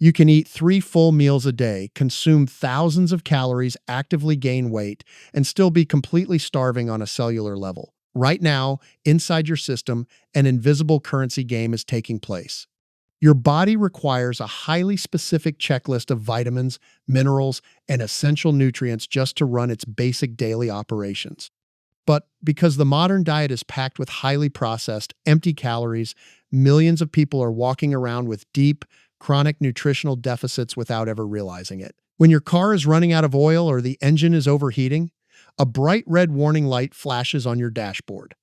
You can eat 3 full meals a day, consume thousands of calories, actively gain weight, and still be completely starving on a cellular level. Right now, inside your system, an invisible currency game is taking place. Your body requires a highly specific checklist of vitamins, minerals, and essential nutrients just to run its basic daily operations. But because the modern diet is packed with highly processed, empty calories, millions of people are walking around with deep, chronic nutritional deficits without ever realizing it. When your car is running out of oil or the engine is overheating, a bright red warning light flashes on your dashboard.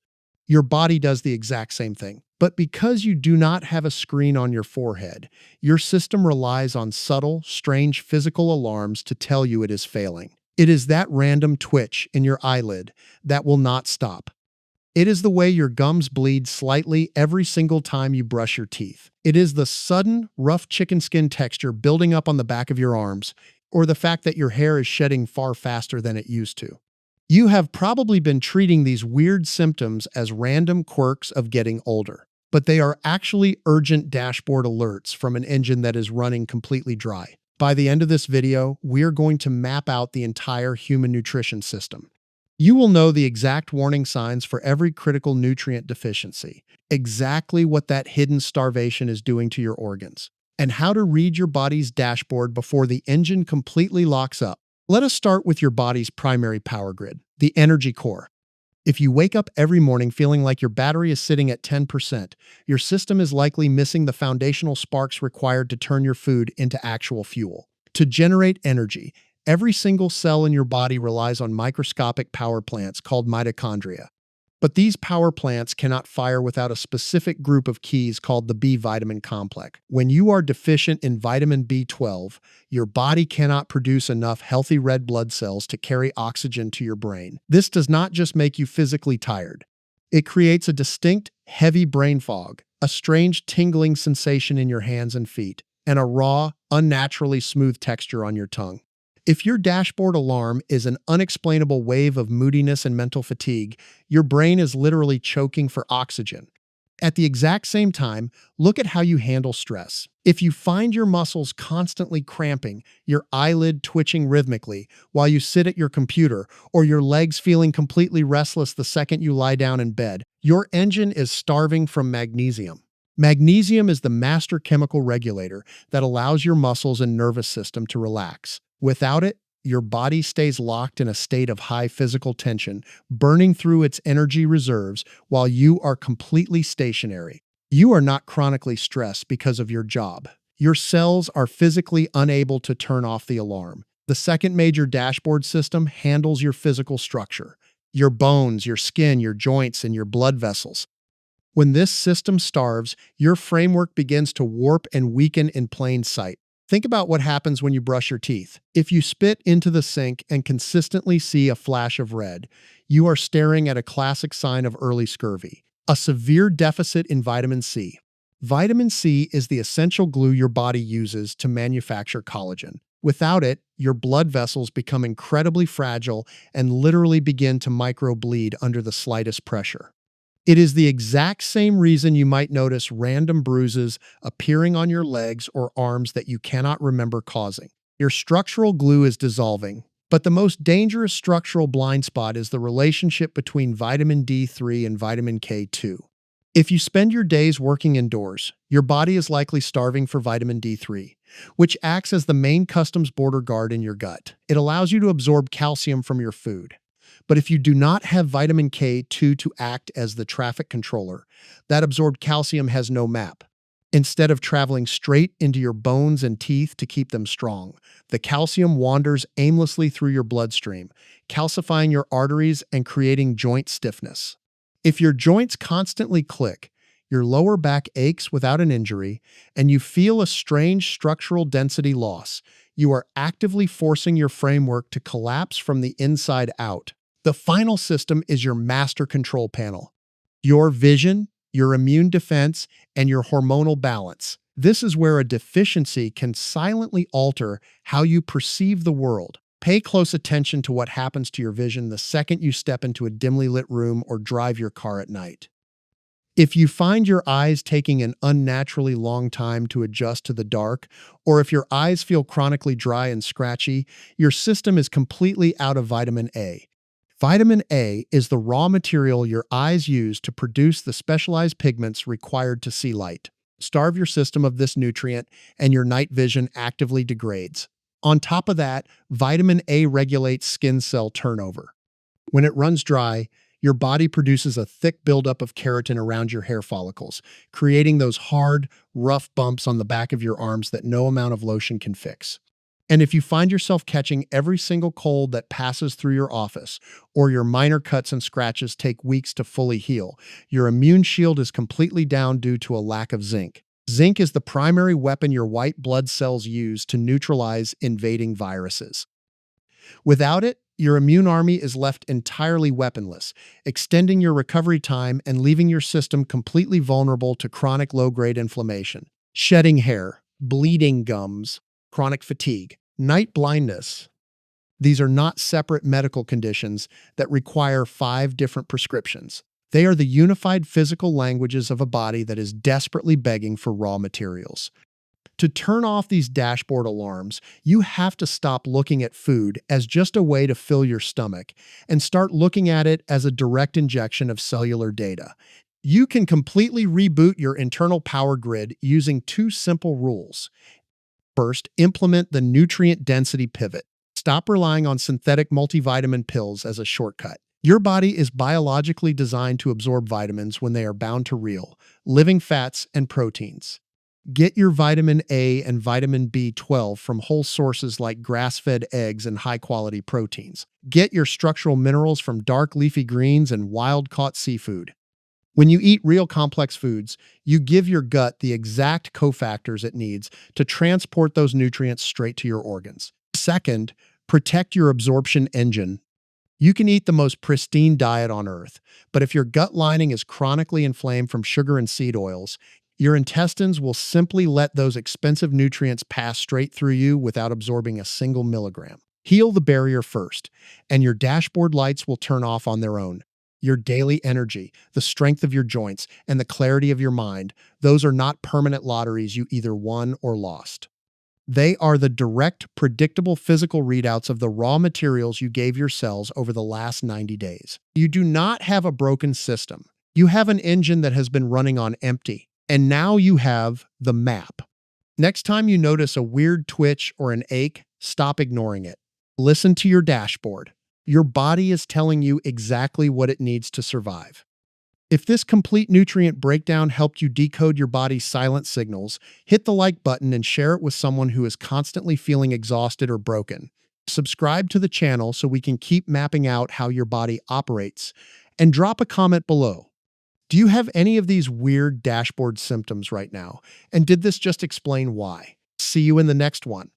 Your body does the exact same thing. But because you do not have a screen on your forehead, your system relies on subtle, strange physical alarms to tell you it is failing. It is that random twitch in your eyelid that will not stop. It is the way your gums bleed slightly every single time you brush your teeth. It is the sudden, rough chicken skin texture building up on the back of your arms, or the fact that your hair is shedding far faster than it used to. You have probably been treating these weird symptoms as random quirks of getting older, but they are actually urgent dashboard alerts from an engine that is running completely dry. By the end of this video, we're going to map out the entire human nutrition system. You will know the exact warning signs for every critical nutrient deficiency, exactly what that hidden starvation is doing to your organs, and how to read your body's dashboard before the engine completely locks up. Let us start with your body's primary power grid, the energy core. If you wake up every morning feeling like your battery is sitting at 10%, your system is likely missing the foundational sparks required to turn your food into actual fuel. To generate energy, every single cell in your body relies on microscopic power plants called mitochondria. But these power plants cannot fire without a specific group of keys called the B vitamin complex. When you are deficient in vitamin B12, your body cannot produce enough healthy red blood cells to carry oxygen to your brain. This does not just make you physically tired. It creates a distinct, heavy brain fog, a strange tingling sensation in your hands and feet, and a raw, unnaturally smooth texture on your tongue. If your dashboard alarm is an unexplainable wave of moodiness and mental fatigue, your brain is literally choking for oxygen. At the exact same time, look at how you handle stress. If you find your muscles constantly cramping, your eyelid twitching rhythmically while you sit at your computer, or your legs feeling completely restless the second you lie down in bed, your engine is starving from magnesium. Magnesium is the master chemical regulator that allows your muscles and nervous system to relax. Without it, your body stays locked in a state of high physical tension, burning through its energy reserves while you are completely stationary. You are not chronically stressed because of your job. Your cells are physically unable to turn off the alarm. The second major dashboard system handles your physical structure, your bones, your skin, your joints, and your blood vessels. When this system starves, your framework begins to warp and weaken in plain sight. Think about what happens when you brush your teeth. If you spit into the sink and consistently see a flash of red, you are staring at a classic sign of early scurvy, a severe deficit in vitamin C. Vitamin C is the essential glue your body uses to manufacture collagen. Without it, your blood vessels become incredibly fragile and literally begin to microbleed under the slightest pressure. It is the exact same reason you might notice random bruises appearing on your legs or arms that you cannot remember causing. Your structural glue is dissolving, but the most dangerous structural blind spot is the relationship between vitamin D3 and vitamin K2. If you spend your days working indoors, your body is likely starving for vitamin D3, which acts as the main customs border guard in your gut. It allows you to absorb calcium from your food. But if you do not have vitamin K2 to act as the traffic controller, that absorbed calcium has no map. Instead of traveling straight into your bones and teeth to keep them strong, the calcium wanders aimlessly through your bloodstream, calcifying your arteries and creating joint stiffness. If your joints constantly click, your lower back aches without an injury, and you feel a strange structural density loss, you are actively forcing your framework to collapse from the inside out. The final system is your master control panel. Your vision, your immune defense, and your hormonal balance. This is where a deficiency can silently alter how you perceive the world. Pay close attention to what happens to your vision the second you step into a dimly lit room or drive your car at night. If you find your eyes taking an unnaturally long time to adjust to the dark, or if your eyes feel chronically dry and scratchy, your system is completely out of vitamin A. Vitamin A is the raw material your eyes use to produce the specialized pigments required to see light. Starve your system of this nutrient, and your night vision actively degrades. On top of that, vitamin A regulates skin cell turnover. When it runs dry, your body produces a thick buildup of keratin around your hair follicles, creating those hard, rough bumps on the back of your arms that no amount of lotion can fix. And if you find yourself catching every single cold that passes through your office, or your minor cuts and scratches take weeks to fully heal, your immune shield is completely down due to a lack of zinc. Zinc is the primary weapon your white blood cells use to neutralize invading viruses. Without it, your immune army is left entirely weaponless, extending your recovery time and leaving your system completely vulnerable to chronic low-grade inflammation, shedding hair, bleeding gums, chronic fatigue, night blindness. These are not separate medical conditions that require 5 different prescriptions. They are the unified physical languages of a body that is desperately begging for raw materials. To turn off these dashboard alarms, you have to stop looking at food as just a way to fill your stomach and start looking at it as a direct injection of cellular data. You can completely reboot your internal power grid using 2 simple rules. First, implement the nutrient density pivot. Stop relying on synthetic multivitamin pills as a shortcut. Your body is biologically designed to absorb vitamins when they are bound to real, living fats and proteins. Get your vitamin A and vitamin B12 from whole sources like grass-fed eggs and high-quality proteins. Get your structural minerals from dark leafy greens and wild-caught seafood. When you eat real complex foods, you give your gut the exact cofactors it needs to transport those nutrients straight to your organs. Second, protect your absorption engine. You can eat the most pristine diet on earth, but if your gut lining is chronically inflamed from sugar and seed oils, your intestines will simply let those expensive nutrients pass straight through you without absorbing a single milligram. Heal the barrier first, and your dashboard lights will turn off on their own. Your daily energy, the strength of your joints, and the clarity of your mind, those are not permanent lotteries you either won or lost. They are the direct, predictable physical readouts of the raw materials you gave your cells over the last 90 days. You do not have a broken system. You have an engine that has been running on empty, and now you have the map. Next time you notice a weird twitch or an ache, stop ignoring it. Listen to your dashboard. Your body is telling you exactly what it needs to survive. If this complete nutrient breakdown helped you decode your body's silent signals, hit the like button and share it with someone who is constantly feeling exhausted or broken. Subscribe to the channel so we can keep mapping out how your body operates, and drop a comment below. Do you have any of these weird dashboard symptoms right now? And did this just explain why? See you in the next one.